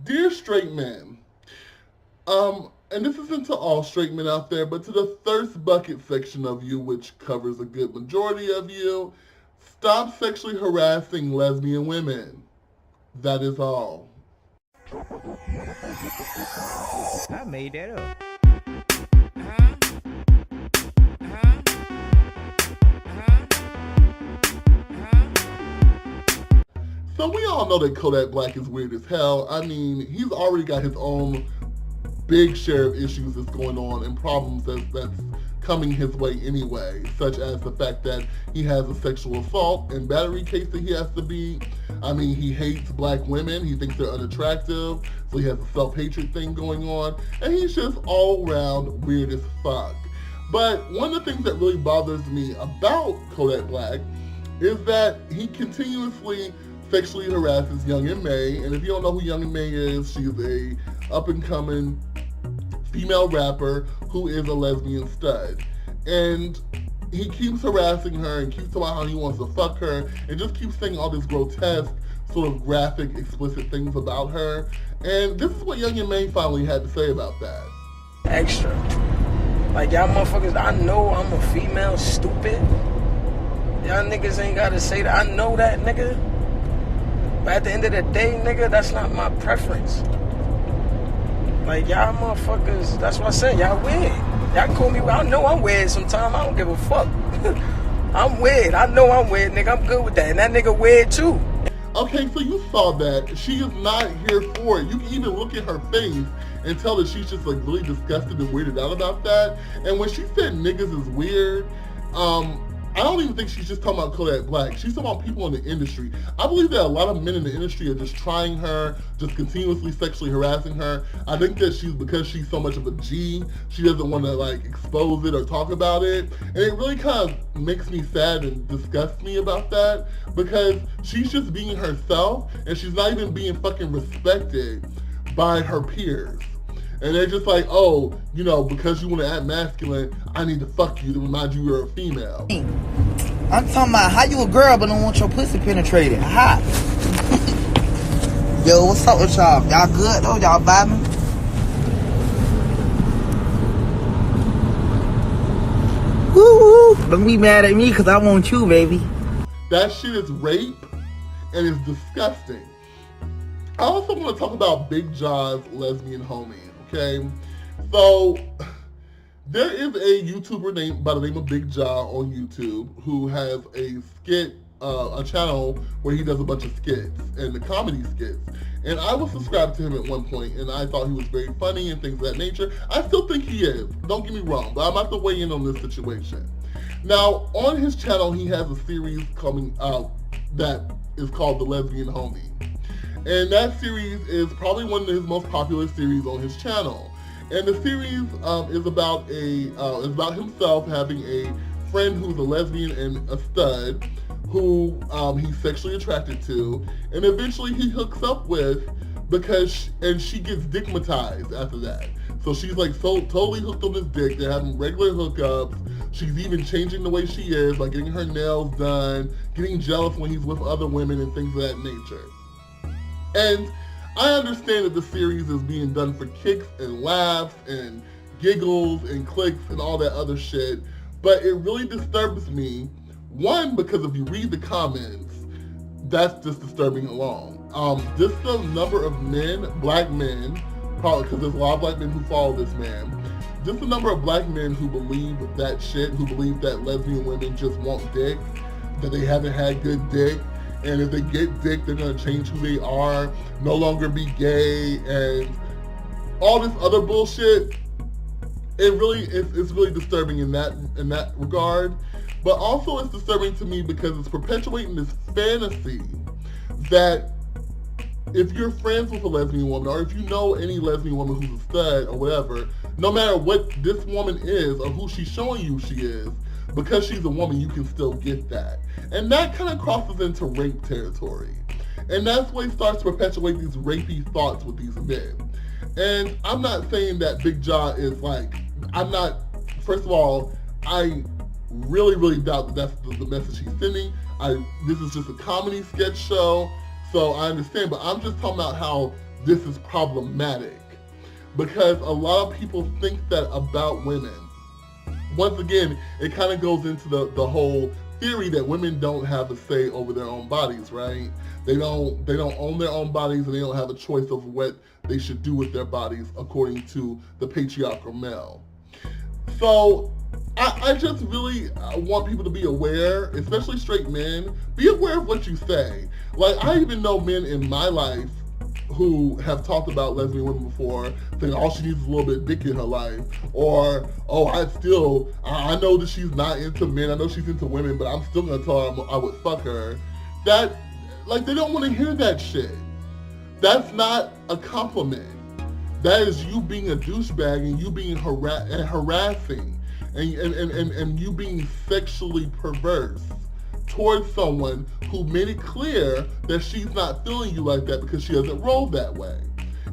Dear straight men, and this isn't to all straight men out there, but to the thirst bucket section of you, which covers a good majority of you, stop sexually harassing lesbian women. That is all. I made that up. So we all know that Kodak Black is weird as hell. I mean, he's already got his own big share of issues that's going on and problems that's coming his way anyway, such as the fact that he has a sexual assault and battery case that he has to be. I mean, he hates black women. He thinks they're unattractive, so he has a self-hatred thing going on, and he's just all around weird as fuck. But one of the things that really bothers me about Kodak Black is that he continuously sexually harasses Young M.A. And if you don't know who Young M.A. is, she's a up-and-coming female rapper who is a lesbian stud. And he keeps harassing her and keeps talking about how he wants to fuck her and just keeps saying all this grotesque, sort of graphic, explicit things about her. And this is what Young M.A. finally had to say about that. Extra. Like, y'all motherfuckers, I know I'm a female, stupid. Y'all niggas ain't gotta say that. I know that, nigga. But at the end of the day, nigga, that's not my preference. Like, y'all motherfuckers, that's what I said, y'all weird. Y'all call me, I know I'm weird sometimes, I don't give a fuck. I'm weird, I know I'm weird, nigga, I'm good with that. And that nigga weird too. Okay, so you saw that. She is not here for it. You can even look at her face and tell that she's just like really disgusted and weirded out about that. And when she said niggas is weird, I don't even think she's just talking about Kodak Black. She's talking about people in the industry. I believe that a lot of men in the industry are just trying her, just continuously sexually harassing her. I think that because she's so much of a G, she doesn't want to like expose it or talk about it. And it really kind of makes me sad and disgusts me about that, because she's just being herself and she's not even being fucking respected by her peers. And they're just like, oh, you know, because you want to act masculine, I need to fuck you to remind you you're a female. I'm talking about how you a girl but don't want your pussy penetrated. Hot. Yo, what's up with y'all? Y'all good though? Y'all vibing? Woo woo. Don't be mad at me because I want you, baby. That shit is rape and it's disgusting. I also want to talk about Bigg Jah's lesbian homie. Okay, so there is a YouTuber named by the name of Bigg Jah on YouTube who has a skit, a channel where he does a bunch of skits and the comedy skits. And I was subscribed to him at one point, and I thought he was very funny and things of that nature. I still think he is. Don't get me wrong, but I'm about to weigh in on this situation. Now, on his channel, he has a series coming out that is called The Lesbian Homie. And that series is probably one of his most popular series on his channel. And the series is about himself having a friend who's a lesbian and a stud who he's sexually attracted to, and eventually he hooks up with and she gets dickmatized after that. So she's like so totally hooked on this dick. They're having regular hookups. She's even changing the way she is, like getting her nails done, getting jealous when he's with other women and things of that nature. And I understand that the series is being done for kicks and laughs and giggles and clicks and all that other shit, but it really disturbs me. One, because if you read the comments, that's just disturbing alone. Just the number of men, black men, probably because there's a lot of black men who follow this man, just the number of black men who believe that shit, who believe that lesbian women just want dick, that they haven't had good dick, and if they get dick, they're gonna change who they are, no longer be gay, and all this other bullshit. It's really disturbing in that regard. But also it's disturbing to me because it's perpetuating this fantasy that if you're friends with a lesbian woman, or if you know any lesbian woman who's a stud or whatever, no matter what this woman is or who she's showing you she is, because she's a woman, you can still get that. And that kind of crosses into rape territory. And that's why he starts to perpetuate these rapey thoughts with these men. And I'm not saying that Bigg Jah is like, first of all, I really doubt that that's the message he's sending. This is just a comedy sketch show, so I understand, but I'm just talking about how this is problematic, because a lot of people think that about women. Once again, it kind of goes into the whole theory that women don't have a say over their own bodies, right? They don't own their own bodies, and they don't have a choice of what they should do with their bodies according to the patriarchal male. So I just really want people to be aware, especially straight men, be aware of what you say. Like, I even know men in my life who have talked about lesbian women before, saying all she needs is a little bit of dick in her life, or, oh, I know that she's not into men, I know she's into women, but I'm still gonna tell her I would fuck her. That, like, they don't want to hear that shit. That's not a compliment. That is you being a douchebag, and you being harassing, and you being sexually perverse towards someone who made it clear that she's not feeling you like that because she doesn't roll that way.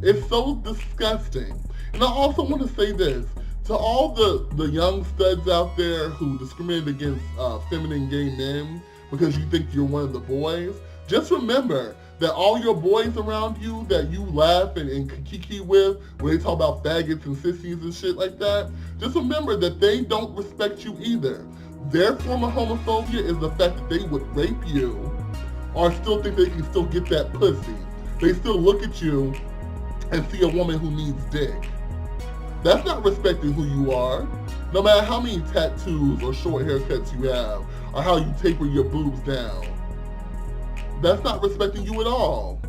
It's so disgusting. And I also want to say this, to all the young studs out there who discriminate against feminine gay men because you think you're one of the boys, just remember that all your boys around you that you laugh and kiki with when they talk about faggots and sissies and shit like that, just remember that they don't respect you either. Their form of homophobia is the fact that they would rape you or still think they can still get that pussy. They still look at you and see a woman who needs dick. That's not respecting who you are. No matter how many tattoos or short haircuts you have, or how you taper your boobs down. That's not respecting you at all.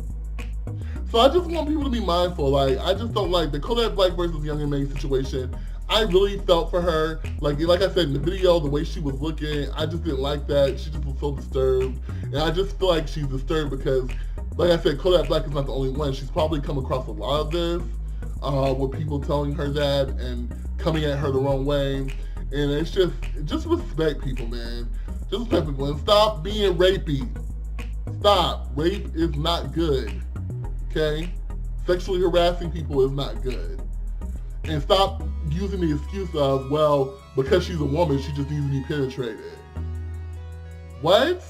So I just want people to be mindful. Like, I just don't like the Kodak Black versus Young M.A situation. I really felt for her. Like I said in the video, the way she was looking, I just didn't like that. She just was so disturbed. And I just feel like she's disturbed because, like I said, Kodak Black is not the only one. She's probably come across a lot of this with people telling her that and coming at her the wrong way. And it's just respect people, man. Just respect people. And stop being rapey. Stop. Rape is not good. Okay? Sexually harassing people is not good. And stop using the excuse of, well, because she's a woman, she just needs to be penetrated. What?